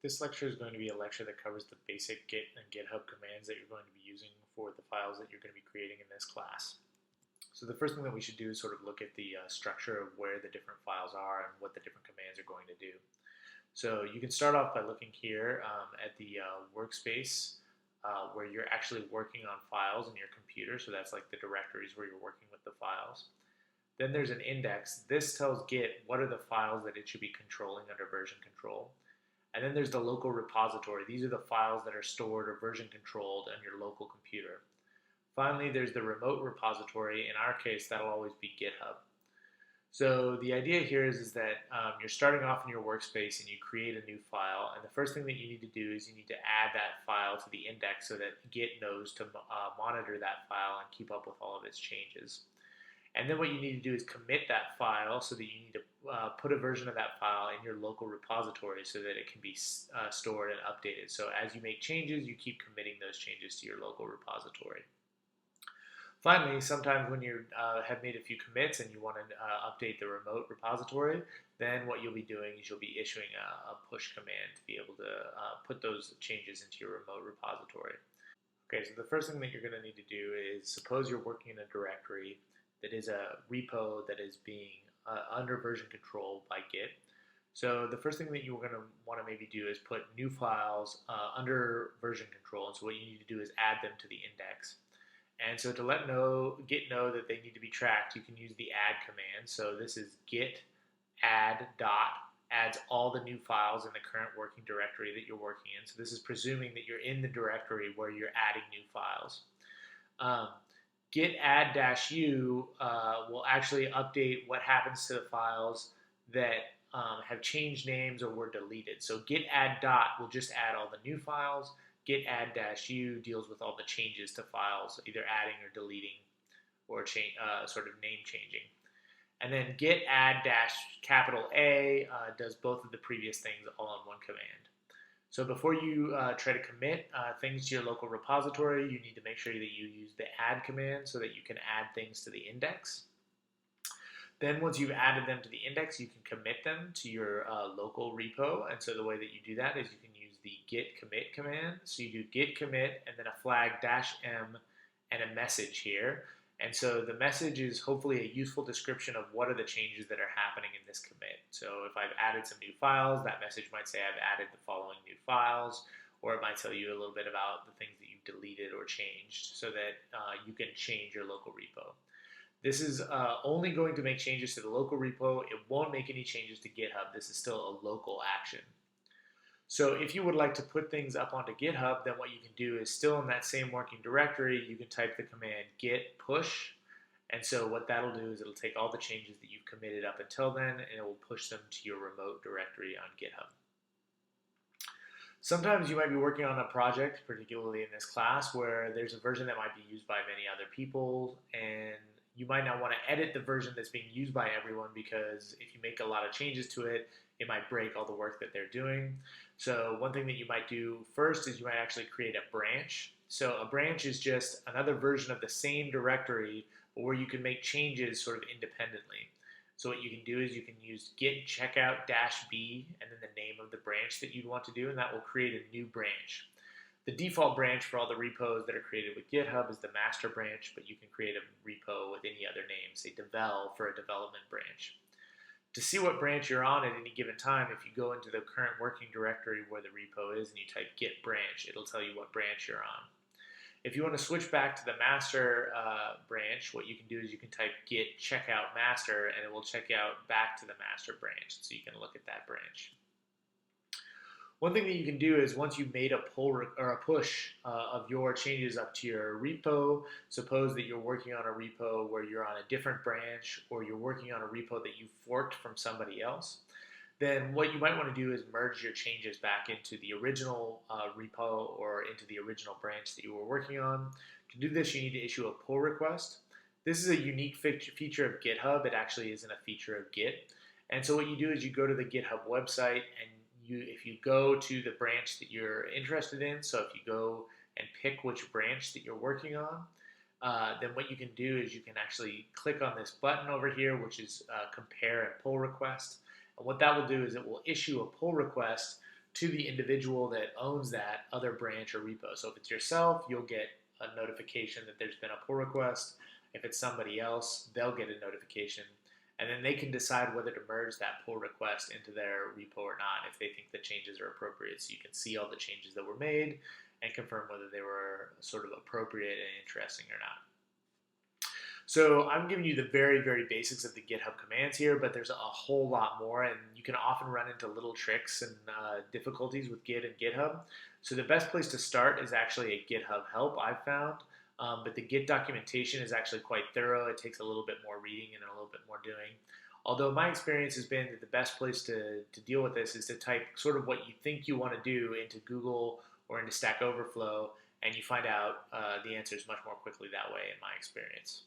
This lecture is going to be a lecture that covers the basic Git and GitHub commands that you're going to be using for the files that you're going to be creating in this class. So the first thing that we should do is sort of look at the structure of where the different files are and what the different commands are going to do. So you can start off by looking here at the workspace where you're actually working on files in your computer. So that's like the directories where you're working with the files. Then there's an index. This tells Git what are the files that it should be controlling under version control. And then there's the local repository. These are the files that are stored or version controlled on your local computer. Finally, there's the remote repository. In our case, that'll always be GitHub. So the idea here is that you're starting off in your workspace and you create a new file. And the first thing that you need to do is you need to add that file to the index so that Git knows to monitor that file and keep up with all of its changes. And then what you need to do is commit that file so that you need to put a version of that file in your local repository so that it can be stored and updated. So as you make changes, you keep committing those changes to your local repository. Finally, sometimes when you have made a few commits and you want to update the remote repository, then what you'll be doing is you'll be issuing a push command to be able to put those changes into your remote repository. Okay, so the first thing that you're going to need to do is suppose you're working in a directory that is a repo that is being under version control by Git. So the first thing that you're going to want to maybe do is put new files under version control. And so what you need to do is add them to the index. And so to let Git know that they need to be tracked, you can use the add command. So this is git add dot adds all the new files in the current working directory that you're working in. So this is presuming that you're in the directory where you're adding new files. Git add -u will actually update what happens to the files that have changed names or were deleted. So git add dot will just add all the new files. Git add -u deals with all the changes to files, either adding or deleting or sort of name changing. And then git add -A does both of the previous things all in one command. So before you try to commit things to your local repository, you need to make sure that you use the add command so that you can add things to the index. Then once you've added them to the index, you can commit them to your local repo. And so the way that you do that is you can use the git commit command. So you do git commit and then a flag -m and a message here. And so the message is hopefully a useful description of what are the changes that are happening in this commit. So if I've added some new files, that message might say I've added the following new files, or it might tell you a little bit about the things that you've deleted or changed so that you can change your local repo. This is only going to make changes to the local repo. It won't make any changes to GitHub. This is still a local action. So if you would like to put things up onto GitHub, then what you can do is still in that same working directory, you can type the command git push. And so what that'll do is it'll take all the changes that you've committed up until then, and it will push them to your remote directory on GitHub. Sometimes you might be working on a project, particularly in this class, where there's a version that might be used by many other people, and you might not want to edit the version that's being used by everyone because if you make a lot of changes to it, it might break all the work that they're doing. So one thing that you might do first is you might actually create a branch. So a branch is just another version of the same directory, but where you can make changes sort of independently. So what you can do is you can use git checkout -b and then the name of the branch that you'd want to do, and that will create a new branch. The default branch for all the repos that are created with GitHub is the master branch, but you can create a repo with any other name, say devel for a development branch. To see what branch you're on at any given time, if you go into the current working directory where the repo is and you type git branch, it'll tell you what branch you're on. If you want to switch back to the master branch, what you can do is you can type git checkout master and it will check out back to the master branch, so you can look at that branch. One thing that you can do is once you've made a pull or a push of your changes up to your repo, suppose that you're working on a repo where you're on a different branch or you're working on a repo that you forked from somebody else, then what you might want to do is merge your changes back into the original repo or into the original branch that you were working on. To do this, you need to issue a pull request. This is a unique feature of GitHub. It actually isn't a feature of Git. And so what you do is you go to the GitHub website and if you go to the branch that you're interested in, so if you go and pick which branch that you're working on, then what you can do is you can actually click on this button over here, which is compare and pull request. And what that will do is it will issue a pull request to the individual that owns that other branch or repo. So if it's yourself, you'll get a notification that there's been a pull request. If it's somebody else, they'll get a notification. And then they can decide whether to merge that pull request into their repo or not if they think the changes are appropriate. So you can see all the changes that were made and confirm whether they were sort of appropriate and interesting or not. So I'm giving you the very, very basics of the GitHub commands here, but there's a whole lot more, and you can often run into little tricks and difficulties with Git and GitHub. So the best place to start is actually a GitHub help, I've found. But the Git documentation is actually quite thorough. It takes a little bit more reading and a little bit more doing. Although my experience has been that the best place to deal with this is to type sort of what you think you want to do into Google or into Stack Overflow, and you find out the answers much more quickly that way in my experience.